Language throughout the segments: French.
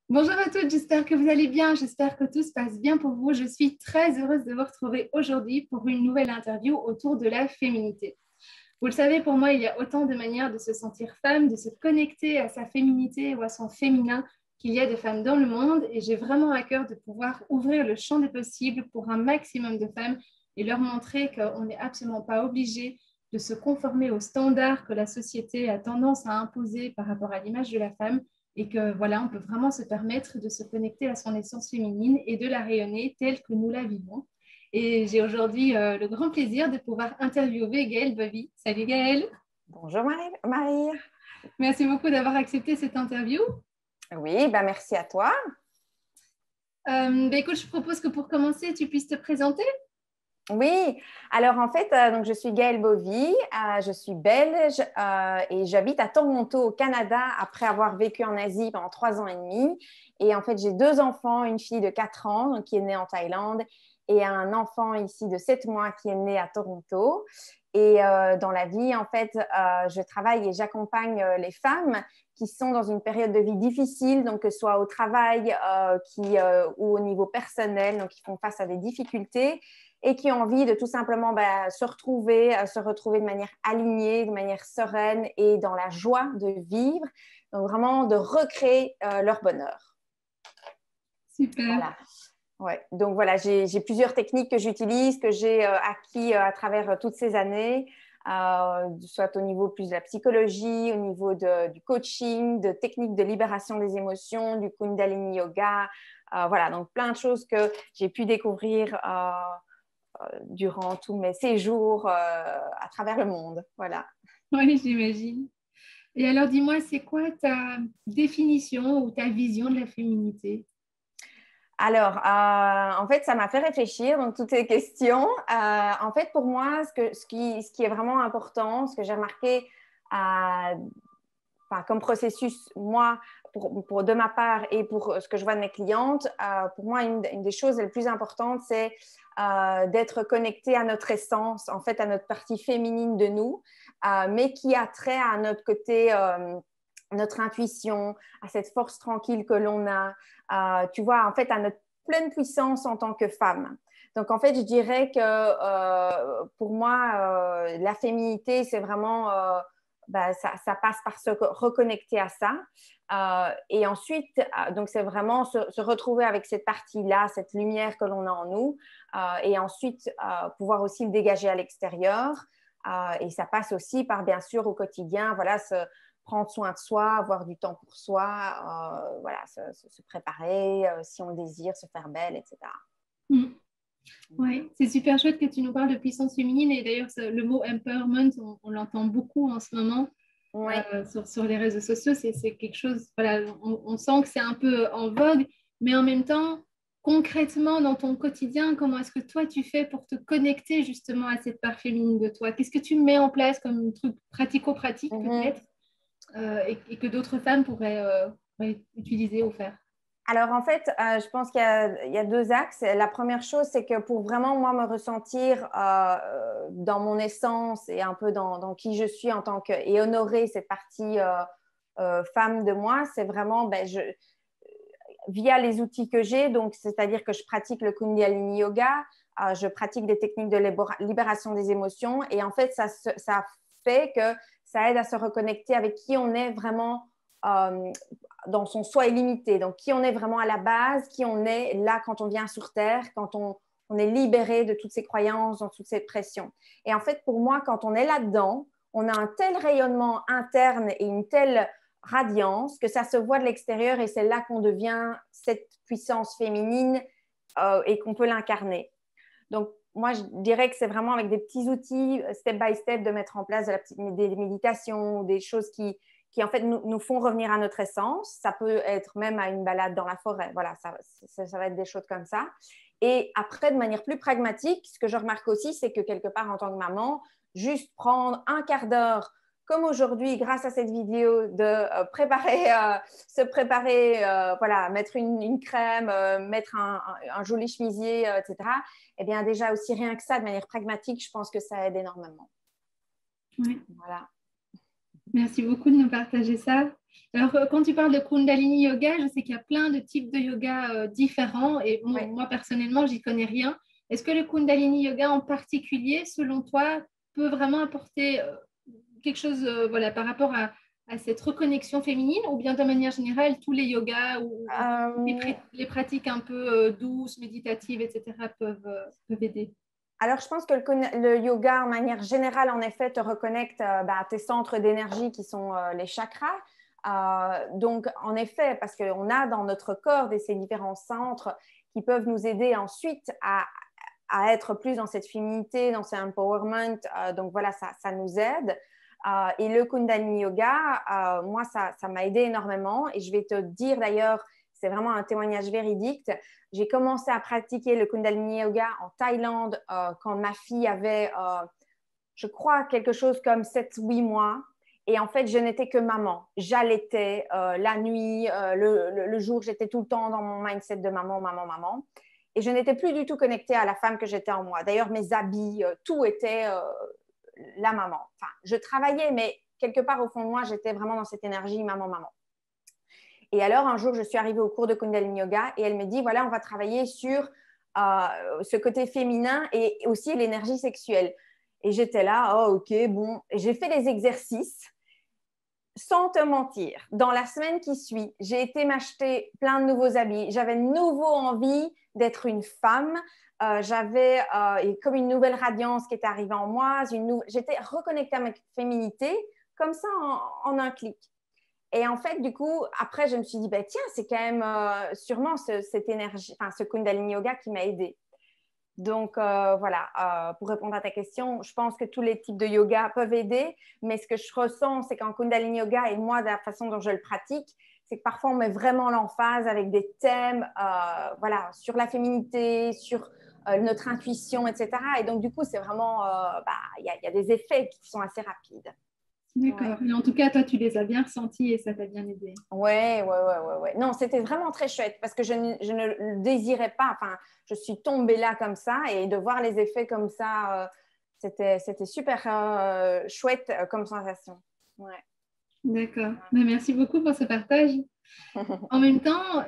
Bonjour à toutes, j'espère que vous allez bien, j'espère que tout se passe bien pour vous. Je suis très heureuse de vous retrouver aujourd'hui pour une nouvelle interview autour de la féminité. Vous le savez, pour moi, il y a autant de manières de se sentir femme, de se connecter à sa féminité ou à son féminin qu'il y a de femmes dans le monde et j'ai vraiment à cœur de pouvoir ouvrir le champ des possibles pour un maximum de femmes et leur montrer qu'on n'est absolument pas obligé de se conformer aux standards que la société a tendance à imposer par rapport à l'image de la femme et que voilà, on peut vraiment se permettre de se connecter à son essence féminine et de la rayonner telle que nous la vivons. Et j'ai aujourd'hui le grand plaisir de pouvoir interviewer Gaëlle Bovy. Salut Gaëlle. Bonjour Marie. Merci beaucoup d'avoir accepté cette interview. Oui, bah merci à toi. Écoute, je propose que pour commencer, tu puisses te présenter. Oui, alors en fait, donc je suis Gaëlle Bovy, je suis belge et j'habite à Toronto au Canada après avoir vécu en Asie pendant 3 ans et demi. Et en fait, j'ai 2 enfants, une fille de 4 ans donc, qui est née en Thaïlande et un enfant ici de 7 mois qui est né à Toronto. Et dans la vie, en fait, je travaille et j'accompagne les femmes qui sont dans une période de vie difficile, donc que ce soit au travail ou au niveau personnel, donc qui font face à des difficultés et qui ont envie de tout simplement se retrouver de manière alignée, de manière sereine et dans la joie de vivre. Donc vraiment de recréer leur bonheur. Super. Voilà. Ouais. Donc voilà, j'ai plusieurs techniques que j'utilise, que j'ai acquis à travers toutes ces années, soit au niveau plus de la psychologie, au niveau du coaching, de techniques de libération des émotions, du Kundalini Yoga. Voilà, donc plein de choses que j'ai pu découvrir durant tous mes séjours à travers le monde. Voilà. Oui, j'imagine. Et alors, dis-moi, c'est quoi ta définition ou ta vision de la féminité? Alors, en fait, ça m'a fait réfléchir, donc toutes ces questions. En fait, pour moi, ce qui est vraiment important, ce que j'ai remarqué comme processus, moi, de ma part et pour ce que je vois de mes clientes, pour moi, une des choses les plus importantes, c'est d'être connecté à notre essence, en fait, à notre partie féminine de nous, mais qui a trait à notre côté, notre intuition, à cette force tranquille que l'on a, tu vois, en fait, à notre pleine puissance en tant que femme. Donc, en fait, je dirais que pour moi, la féminité, c'est vraiment ça passe par se reconnecter à ça. Et ensuite, donc c'est vraiment se retrouver avec cette partie-là, cette lumière que l'on a en nous, et ensuite pouvoir aussi le dégager à l'extérieur. Et ça passe aussi par, bien sûr, au quotidien, voilà, prendre soin de soi, avoir du temps pour soi, voilà, se préparer, si on le désire, se faire belle, etc. Oui, c'est super chouette que tu nous parles de puissance féminine et d'ailleurs le mot empowerment, on l'entend beaucoup en ce moment Oui. sur les réseaux sociaux. C'est quelque chose, voilà, on sent que c'est un peu en vogue, mais en même temps, concrètement dans ton quotidien, comment est-ce que toi tu fais pour te connecter justement à cette part féminine de toi? Qu'est-ce que tu mets en place comme truc pratico-pratique peut-être et que d'autres femmes pourraient utiliser ou faire? Alors, en fait, je pense qu'il y a 2 axes. La première chose, c'est que pour vraiment, moi, me ressentir dans mon essence et un peu dans qui je suis en tant que… et honorer cette partie femme de moi, c'est vraiment via les outils que j'ai, donc c'est-à-dire que je pratique le Kundalini Yoga, je pratique des techniques de libération des émotions et en fait, ça fait que ça aide à se reconnecter avec qui on est vraiment dans son soi illimité. Donc, qui on est vraiment à la base, qui on est là quand on vient sur Terre, quand on est libéré de toutes ces croyances, de toute cette pression. Et en fait, pour moi, quand on est là-dedans, on a un tel rayonnement interne et une telle radiance que ça se voit de l'extérieur et c'est là qu'on devient cette puissance féminine et qu'on peut l'incarner. Donc, moi, je dirais que c'est vraiment avec des petits outils, step by step, de mettre en place des méditations, des choses qui en fait, nous font revenir à notre essence. Ça peut être même à une balade dans la forêt. Voilà, ça va être des choses comme ça. Et après, de manière plus pragmatique, ce que je remarque aussi, c'est que quelque part, en tant que maman, juste prendre un quart d'heure comme aujourd'hui, grâce à cette vidéo, de se préparer, voilà, mettre une crème, mettre un joli chemisier, etc. Eh bien, déjà aussi, rien que ça, de manière pragmatique, je pense que ça aide énormément. Oui. Voilà. Merci beaucoup de nous partager ça. Alors, quand tu parles de Kundalini Yoga, je sais qu'il y a plein de types de yoga différents et Ouais. moi, personnellement, j'y connais rien. Est-ce que le Kundalini Yoga en particulier, selon toi, peut vraiment apporter quelque chose voilà, par rapport à cette reconnexion féminine ou bien de manière générale, tous les yogas ou Euh, les pratiques un peu douces, méditatives, etc. peuvent aider? Alors, je pense que le yoga, en manière générale, en effet, te reconnecte à tes centres d'énergie qui sont les chakras. Donc, en effet, parce qu'on a dans notre corps ces différents centres qui peuvent nous aider ensuite à être plus dans cette féminité, dans ce empowerment. Donc, voilà, ça nous aide. Et le Kundalini Yoga, moi, ça m'a aidé énormément. Et je vais te dire d'ailleurs, c'est vraiment un témoignage véridique. J'ai commencé à pratiquer le Kundalini Yoga en Thaïlande quand ma fille avait, je crois, quelque chose comme 7 ou 8 mois. Et en fait, je n'étais que maman. J'allaitais la nuit, le jour, j'étais tout le temps dans mon mindset de maman, maman, maman. Et je n'étais plus du tout connectée à la femme que j'étais en moi. D'ailleurs, mes habits, tout était la maman. Enfin, je travaillais, mais quelque part au fond de moi, j'étais vraiment dans cette énergie maman, maman. Et alors, un jour, je suis arrivée au cours de Kundalini Yoga et elle me dit, voilà, on va travailler sur ce côté féminin et aussi l'énergie sexuelle. Et j'étais là, oh, ok, bon. J'ai fait les exercices sans te mentir. Dans la semaine qui suit, j'ai été m'acheter plein de nouveaux habits. J'avais de nouveau envie d'être une femme. J'avais comme une nouvelle radiance qui était arrivée en moi. J'étais reconnectée à ma féminité comme ça en un clic. Et en fait, du coup, après, je me suis dit, bah, tiens, c'est quand même sûrement cette énergie, enfin, ce Kundalini Yoga qui m'a aidée. Donc, voilà, pour répondre à ta question, je pense que tous les types de yoga peuvent aider, mais ce que je ressens, c'est qu'en Kundalini Yoga, et moi, de la façon dont je le pratique, c'est que parfois, on met vraiment l'emphase avec des thèmes voilà, sur la féminité, sur notre intuition, etc. Et donc, du coup, c'est vraiment, y a des effets qui sont assez rapides. Ouais. D'accord. Et en tout cas, toi, tu les as bien ressentis et ça t'a bien aidé. Ouais. Non, c'était vraiment très chouette parce que je ne le désirais pas. Enfin, je suis tombée là comme ça et de voir les effets comme ça, c'était super chouette comme sensation. Ouais. D'accord. Ben, merci beaucoup pour ce partage. En même temps,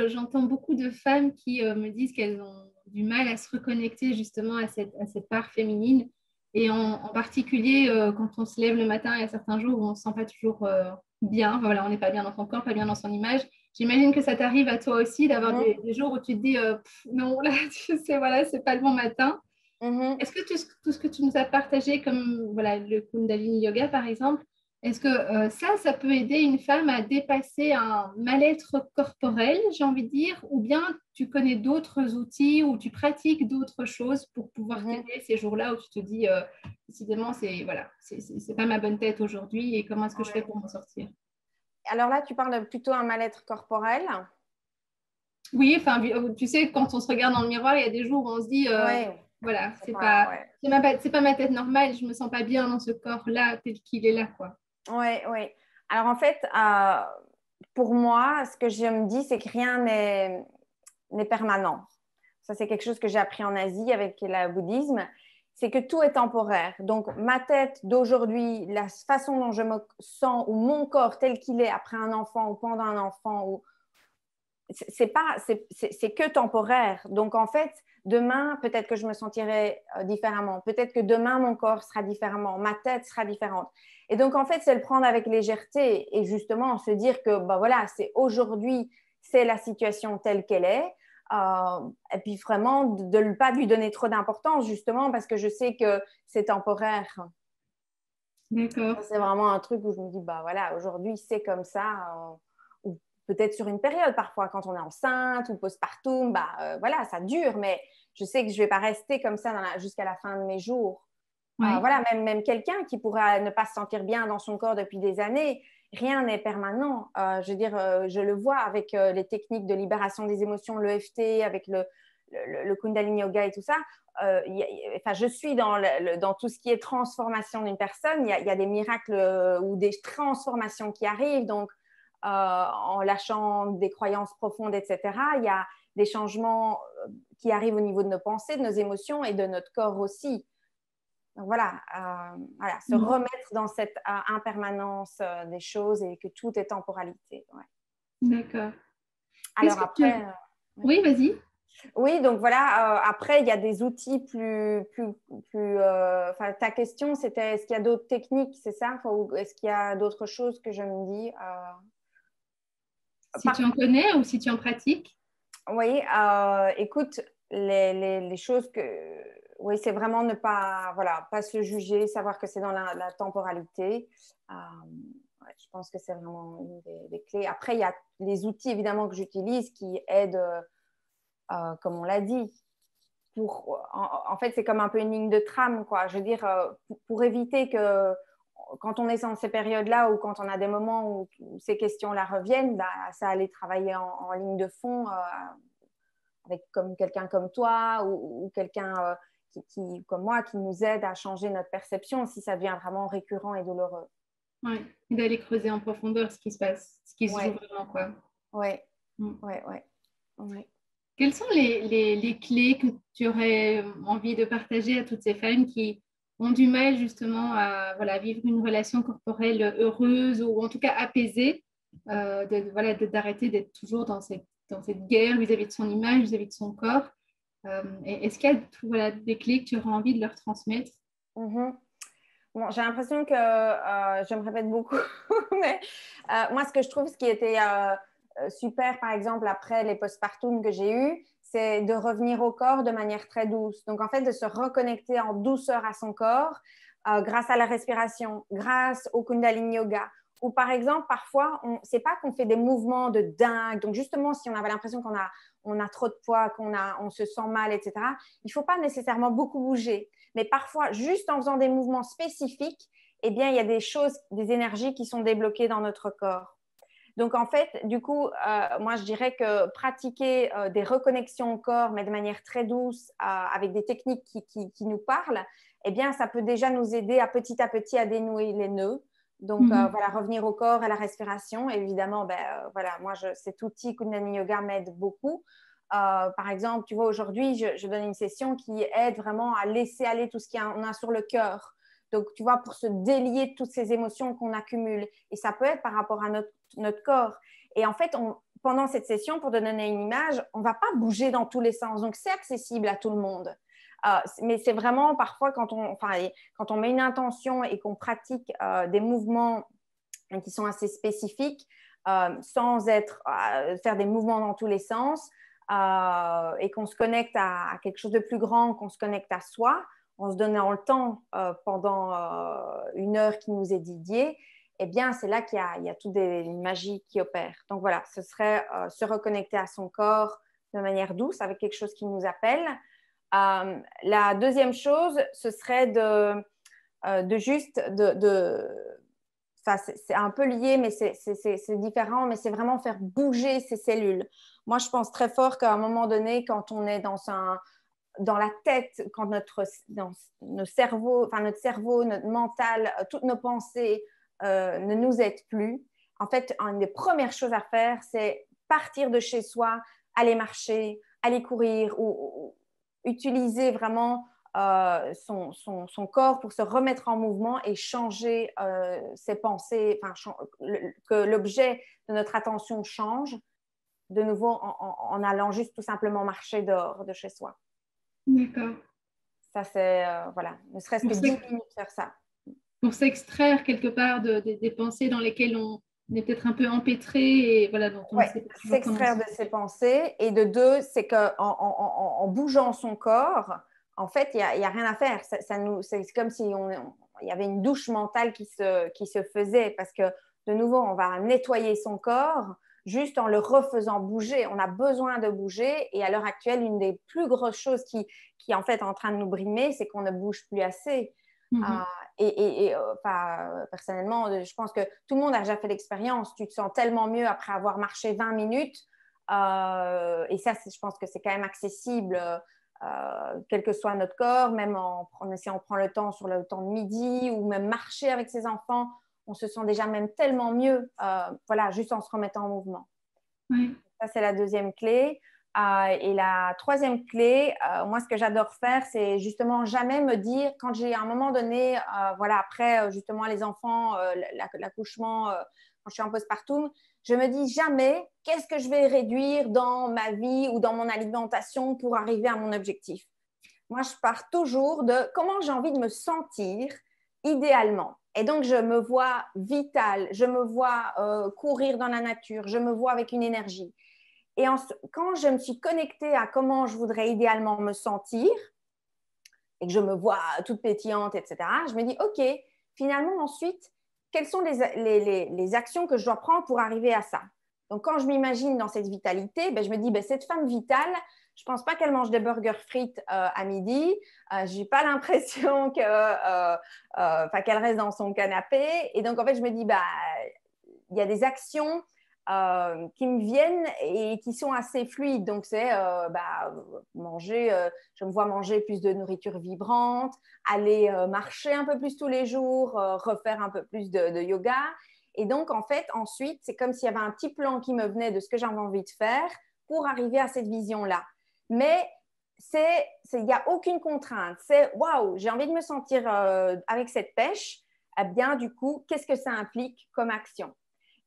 j'entends beaucoup de femmes qui me disent qu'elles ont du mal à se reconnecter justement à cette part féminine. Et en particulier, quand on se lève le matin, il y a certains jours où on ne se sent pas toujours bien. Enfin, voilà, on n'est pas bien dans son corps, pas bien dans son image. J'imagine que ça t'arrive à toi aussi d'avoir Mhm, des jours où tu te dis non, là, tu sais, voilà, c'est pas le bon matin. mhm. Est-ce que tout ce que tu nous as partagé, comme voilà, le Kundalini Yoga par exemple, est-ce que ça peut aider une femme à dépasser un mal-être corporel, j'ai envie de dire, ou bien tu connais d'autres outils ou tu pratiques d'autres choses pour pouvoir Mhm. t'aider ces jours-là où tu te dis, décidément, c'est voilà, c'est pas ma bonne tête aujourd'hui et comment est-ce que je fais Ouais. pour m'en sortir? Alors là, tu parles plutôt un mal-être corporel. Oui, enfin, tu sais, quand on se regarde dans le miroir, il y a des jours où on se dit, Ouais, voilà, c'est pas, ouais. c'est pas ma tête normale, je me sens pas bien dans ce corps-là, tel qu'il est là, quoi. Ouais. Alors en fait, pour moi, ce que je me dis, c'est que rien n'est permanent. Ça, c'est quelque chose que j'ai appris en Asie avec le bouddhisme. C'est que tout est temporaire. Donc, ma tête d'aujourd'hui, la façon dont je me sens ou mon corps tel qu'il est après un enfant ou pendant un enfant, c'est que temporaire. Donc, en fait, demain, peut-être que je me sentirai différemment. Peut-être que demain, mon corps sera différemment. Ma tête sera différente. Et donc, en fait, c'est le prendre avec légèreté et justement se dire que, bah voilà, c'est aujourd'hui, c'est la situation telle qu'elle est. Et puis vraiment, de ne pas lui donner trop d'importance, justement, parce que je sais que c'est temporaire. D'accord. C'est vraiment un truc où je me dis, bah voilà, aujourd'hui, c'est comme ça. Ou peut-être sur une période, parfois, quand on est enceinte ou postpartum, bah voilà, ça dure, mais je sais que je ne vais pas rester comme ça jusqu'à la fin de mes jours. Oui. Voilà, même quelqu'un qui pourra ne pas se sentir bien dans son corps depuis des années, rien n'est permanent. Je veux dire, je le vois avec les techniques de libération des émotions, l'EFT, avec le Kundalini Yoga et tout ça. Enfin, je suis dans tout ce qui est transformation d'une personne. Il y a des miracles ou des transformations qui arrivent. Donc, en lâchant des croyances profondes, etc., il y a des changements qui arrivent au niveau de nos pensées, de nos émotions et de notre corps aussi. Donc voilà, se remettre dans cette impermanence des choses et que tout est temporalité. Ouais. D'accord. Qu'est-ce Alors que tu... après, Oui, vas-y. oui, donc voilà, après, il y a des outils enfin, ta question, c'était est-ce qu'il y a d'autres techniques, c'est ça? Enfin, ou est-ce qu'il y a d'autres choses que je me dis Si tu en connais ou si tu en pratiques. Oui, écoute, les choses que... Oui, c'est vraiment ne pas, voilà, pas se juger, savoir que c'est dans la temporalité. Ouais, je pense que c'est vraiment une des clés. Après, il y a les outils, évidemment, que j'utilise qui aident, comme on l'a dit. En fait, c'est comme un peu une ligne de trame, quoi. Je veux dire, pour éviter que quand on est dans ces périodes-là ou quand on a des moments où ces questions-là reviennent, bah, ça allait travailler en ligne de fond avec comme quelqu'un comme toi ou quelqu'un comme moi qui nous aide à changer notre perception si ça devient vraiment récurrent et douloureux. Oui, d'aller creuser en profondeur ce qui se passe, ce qui se joue Ouais, vraiment, quoi. ouais, Mm. ouais, ouais, ouais. Quelles sont les clés que tu aurais envie de partager à toutes ces femmes qui ont du mal justement à voilà, vivre une relation corporelle heureuse ou en tout cas apaisée, voilà, d'arrêter d'être toujours dans cette guerre vis-à-vis de son image, vis-à-vis de son corps. Est-ce qu'il y a voilà, des clés que tu aurais envie de leur transmettre? Mm-hmm. Bon, j'ai l'impression que je me répète beaucoup, mais moi, ce que je trouve, ce qui était super, par exemple, après les postpartum que j'ai eus, c'est de revenir au corps de manière très douce. Donc, en fait, de se reconnecter en douceur à son corps grâce à la respiration, grâce au Kundalini Yoga. Ou par exemple, parfois, c'est pas qu'on fait des mouvements de dingue. Donc, justement, si on avait l'impression on a trop de poids, on se sent mal, etc., il faut pas nécessairement beaucoup bouger. Mais parfois, juste en faisant des mouvements spécifiques, eh bien, il y a des choses, des énergies qui sont débloquées dans notre corps. Donc, en fait, du coup, moi, je dirais que pratiquer des reconnexions au corps, mais de manière très douce, avec des techniques qui nous parlent, eh bien, ça peut déjà nous aider à petit à dénouer les nœuds. Donc, voilà, revenir au corps et à la respiration. Et évidemment, voilà, moi, cet outil Kundalini Yoga m'aide beaucoup. Par exemple, tu vois, aujourd'hui, je donne une session qui aide vraiment à laisser aller tout ce qu'on a sur le cœur. Donc, tu vois, pour se délier de toutes ces émotions qu'on accumule. Et ça peut être par rapport à notre corps. Et en fait, pendant cette session, pour te donner une image, on ne va pas bouger dans tous les sens. Donc, c'est accessible à tout le monde. Mais c'est vraiment parfois quand on met une intention et qu'on pratique des mouvements qui sont assez spécifiques, sans faire des mouvements dans tous les sens, et qu'on se connecte à quelque chose de plus grand, qu'on se connecte à soi, en se donnant le temps pendant une heure qui nous est dédiée, eh bien, c'est là qu'il y a toute une magie qui opère. Donc voilà, ce serait se reconnecter à son corps de manière douce, avec quelque chose qui nous appelle. La deuxième chose, ce serait de juste c'est un peu lié, mais c'est différent, mais c'est vraiment faire bouger ces cellules. Moi, je pense très fort qu'à un moment donné, quand on est dans la tête, quand nos cerveaux, enfin notre cerveau, notre mental, toutes nos pensées ne nous aident plus, en fait, une des premières choses à faire, c'est partir de chez soi, aller marcher, aller courir ou utiliser vraiment son corps pour se remettre en mouvement et changer ses pensées, que l'objet de notre attention change de nouveau en allant juste tout simplement marcher dehors de chez soi. D'accord. Ça, c'est, voilà, ne serait-ce que 10 minutes faire ça. Pour s'extraire quelque part des pensées dans lesquelles on est peut-être un peu empêtré et voilà, dont on ne Ouais, sait pas toujours comment s'extraire de ses pensées. Et de deux, c'est qu'en bougeant son corps, en fait, il y a rien à faire. C'est comme si il y avait une douche mentale qui se faisait parce que, de nouveau, on va nettoyer son corps juste en le refaisant bouger. On a besoin de bouger. Et à l'heure actuelle, une des plus grosses choses qui est en fait en train de nous brimer, c'est qu'on ne bouge plus assez. Personnellement, je pense que tout le monde a déjà fait l'expérience. Tu te sens tellement mieux après avoir marché 20 minutes. Et ça, je pense que c'est quand même accessible, quel que soit notre corps, même si on prend le temps sur le temps de midi ou même marcher avec ses enfants, on se sent déjà même tellement mieux, voilà, juste en se remettant en mouvement. Oui. Ça, c'est la deuxième clé. Et la troisième clé, moi, ce que j'adore faire, c'est justement jamais me dire, quand j'ai à un moment donné, voilà, après justement les enfants, l'accouchement, quand je suis en postpartum, je me dis jamais qu'est-ce que je vais réduire dans ma vie ou dans mon alimentation pour arriver à mon objectif. Moi, je pars toujours de comment j'ai envie de me sentir idéalement. Et donc, je me vois vitale, je me vois courir dans la nature, je me vois avec une énergie. Et quand je me suis connectée à comment je voudrais idéalement me sentir et que je me vois toute pétillante, etc., je me dis, OK, finalement, ensuite, quelles sont les actions que je dois prendre pour arriver à ça? Donc, quand je m'imagine dans cette vitalité, ben, je me dis, ben, cette femme vitale, je ne pense pas qu'elle mange des burgers frites à midi. Je n'ai pas l'impression qu'elle reste dans son canapé. Et donc, en fait, je me dis, bah, il y a des actions qui me viennent et qui sont assez fluides. Donc, c'est manger, je me vois manger plus de nourriture vibrante, aller marcher un peu plus tous les jours, refaire un peu plus de yoga. Et donc, en fait, ensuite, c'est comme s'il y avait un petit plan qui me venait de ce que j'avais envie de faire pour arriver à cette vision-là. Mais il n'y a aucune contrainte. C'est waouh, j'ai envie de me sentir avec cette pêche. Eh bien, du coup, qu'est-ce que ça implique comme action?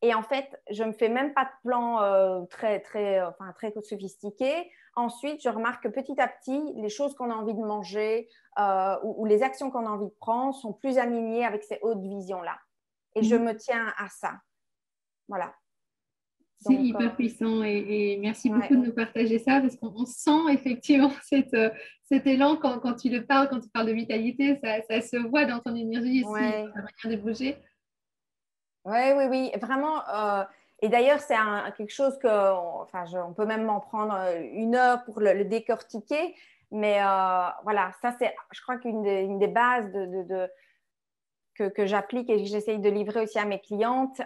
Et en fait, je ne me fais même pas de plan très sophistiqué. Ensuite, je remarque que petit à petit, les choses qu'on a envie de manger ou les actions qu'on a envie de prendre sont plus alignées avec ces hautes visions-là. Et je me tiens à ça. Voilà. C'est hyper puissant et merci ouais. beaucoup de nous partager ça parce qu'on sent effectivement cet élan quand tu le parles, quand tu parles de vitalité, ça se voit dans ton énergie aussi, Ouais. dans ta manière de bouger. Oui, vraiment. Et d'ailleurs, c'est quelque chose on peut même en prendre 1 heure pour le décortiquer. Mais voilà, ça, c'est, je crois une des bases que j'applique et que j'essaye de livrer aussi à mes clientes.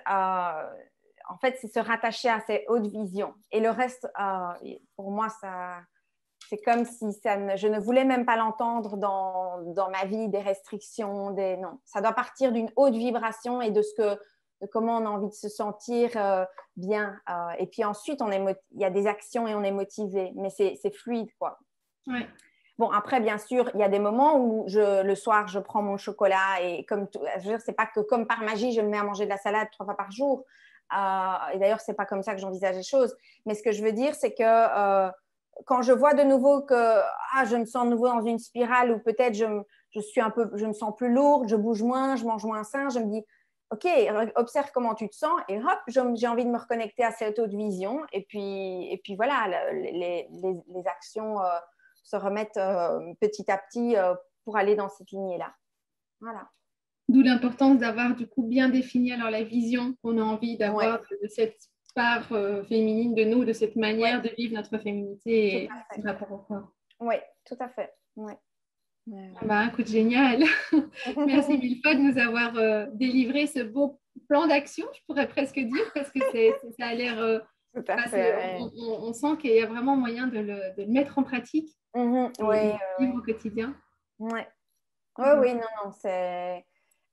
En fait, c'est se rattacher à ces hautes visions. Et le reste, pour moi, c'est comme si je ne voulais même pas l'entendre dans ma vie, des restrictions. Non, ça doit partir d'une haute vibration et de comment on a envie de se sentir bien. Et puis ensuite, il y a des actions et on est motivé, mais c'est fluide, quoi. Ouais. Bon, après, bien sûr, il y a des moments où le soir, je prends mon chocolat et je veux dire, c'est pas que comme par magie, je me mets à manger de la salade 3 fois par jour. Et d'ailleurs, c'est pas comme ça que j'envisage les choses. Mais ce que je veux dire, c'est que quand je vois de nouveau que je me sens de nouveau dans une spirale où peut-être je me sens plus lourde, je bouge moins, je mange moins sain, je me dis, OK, observe comment tu te sens et hop, j'ai envie de me reconnecter à cette autre vision. Et puis voilà, les actions se remettent petit à petit pour aller dans cette lignée-là. Voilà. D'où l'importance d'avoir du coup bien défini alors la vision qu'on a envie d'avoir de cette part féminine de nous, de cette manière de vivre notre féminité et ce rapport au corps. Oui, tout à fait. Ouais. Bah, écoute, génial. Merci mille fois de nous avoir délivré ce beau plan d'action, je pourrais presque dire, parce que ça a l'air... on sent qu'il y a vraiment moyen de le mettre en pratique et de vivre au quotidien. Oui, non, c'est...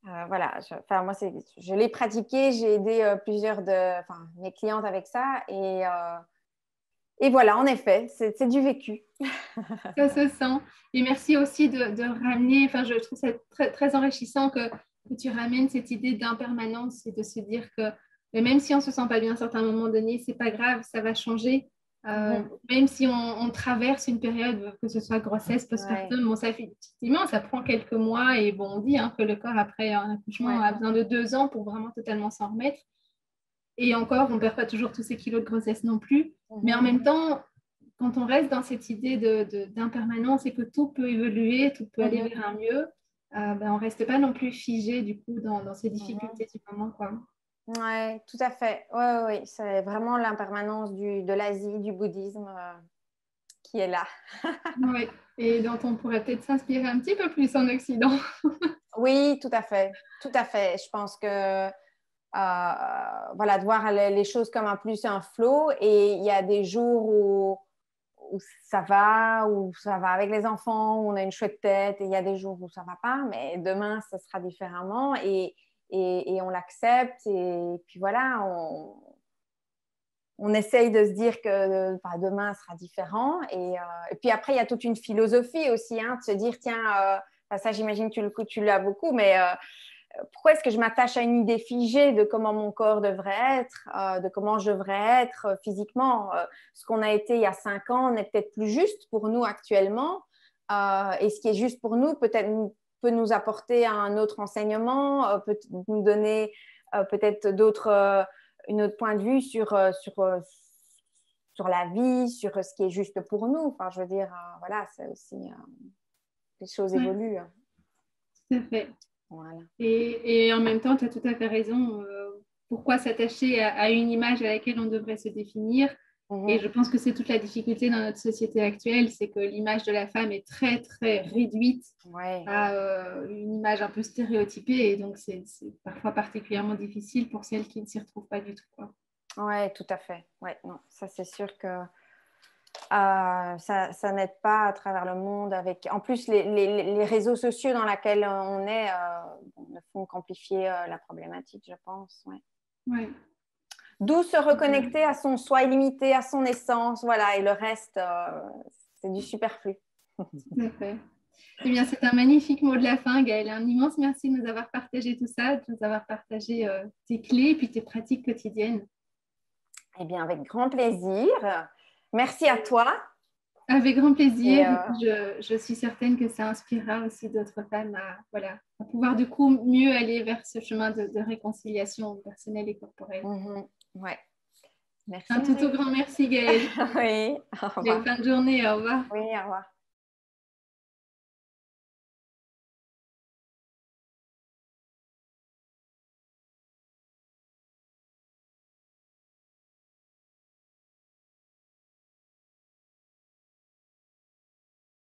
voilà, moi, je l'ai pratiqué, j'ai aidé plusieurs de mes clientes avec ça et voilà, en effet, c'est du vécu. Ça se sent. Et merci aussi de ramener, je trouve ça très, très enrichissant que tu ramènes cette idée d'impermanence et de se dire que même si on ne se sent pas bien à un certain moment donné, c'est pas grave, ça va changer. Même si on traverse une période, que ce soit grossesse, postpartum, bon, effectivement, ça prend quelques mois et bon, on dit que le corps après un accouchement a besoin de 2 ans pour vraiment totalement s'en remettre. Et encore, on ne perd pas toujours tous ces kilos de grossesse non plus. Mais en même temps, quand on reste dans cette idée d'impermanence et que tout peut évoluer, tout peut aller vers un mieux, on ne reste pas non plus figé du coup dans ces difficultés du moment, quoi. Oui, tout à fait. Oui. C'est vraiment l'impermanence de l'Asie, du bouddhisme qui est là. Oui, et dont on pourrait peut-être s'inspirer un petit peu plus en Occident. Oui, tout à fait. Tout à fait. Je pense que voilà, de voir les choses comme un flow et il y a des jours où ça va avec les enfants, où on a une chouette tête et il y a des jours où ça va pas, mais demain, ça sera différemment et on l'accepte et puis voilà, on essaye de se dire que demain sera différent. Et puis après, il y a toute une philosophie aussi, hein, de se dire, tiens, ça j'imagine que tu l'as beaucoup, mais pourquoi est-ce que je m'attache à une idée figée de comment mon corps devrait être, de comment je devrais être physiquement? Ce qu'on a été il y a 5 ans n'est peut-être plus juste pour nous actuellement. Et ce qui est juste pour nous peut nous apporter un autre enseignement, peut nous donner peut-être une autre point de vue sur la vie, sur ce qui est juste pour nous. Enfin, je veux dire, voilà, c'est aussi les choses Ouais, évoluent. tout à fait. Voilà. Et en même temps, tu as tout à fait raison. Pourquoi s'attacher à une image à laquelle on devrait se définir? Et je pense que c'est toute la difficulté dans notre société actuelle, c'est que l'image de la femme est très, très réduite à une image un peu stéréotypée. Et donc, c'est parfois particulièrement difficile pour celles qui ne s'y retrouvent pas du tout, quoi. Oui, tout à fait. Ouais, non, ça c'est sûr que ça n'aide pas à travers le monde. En plus, les réseaux sociaux dans lesquels on est ne font qu'amplifier la problématique, je pense. Ouais. Ouais. D'où se reconnecter à son soi illimité, à son essence, voilà, et le reste, c'est du superflu. Tout à fait. Eh bien, c'est un magnifique mot de la fin, Gaëlle. Un immense merci de nous avoir partagé tout ça, de nous avoir partagé tes clés et puis tes pratiques quotidiennes. Eh bien, avec grand plaisir. Merci à toi. Avec grand plaisir. Et, Et puis, je suis certaine que ça inspirera aussi d'autres femmes à pouvoir du coup mieux aller vers ce chemin de réconciliation personnelle et corporelle. Ouais. Merci, Un tout au Marie. grand merci, Gaëlle. Oui, au Belle revoir. fin de journée. Au revoir. Oui, au revoir.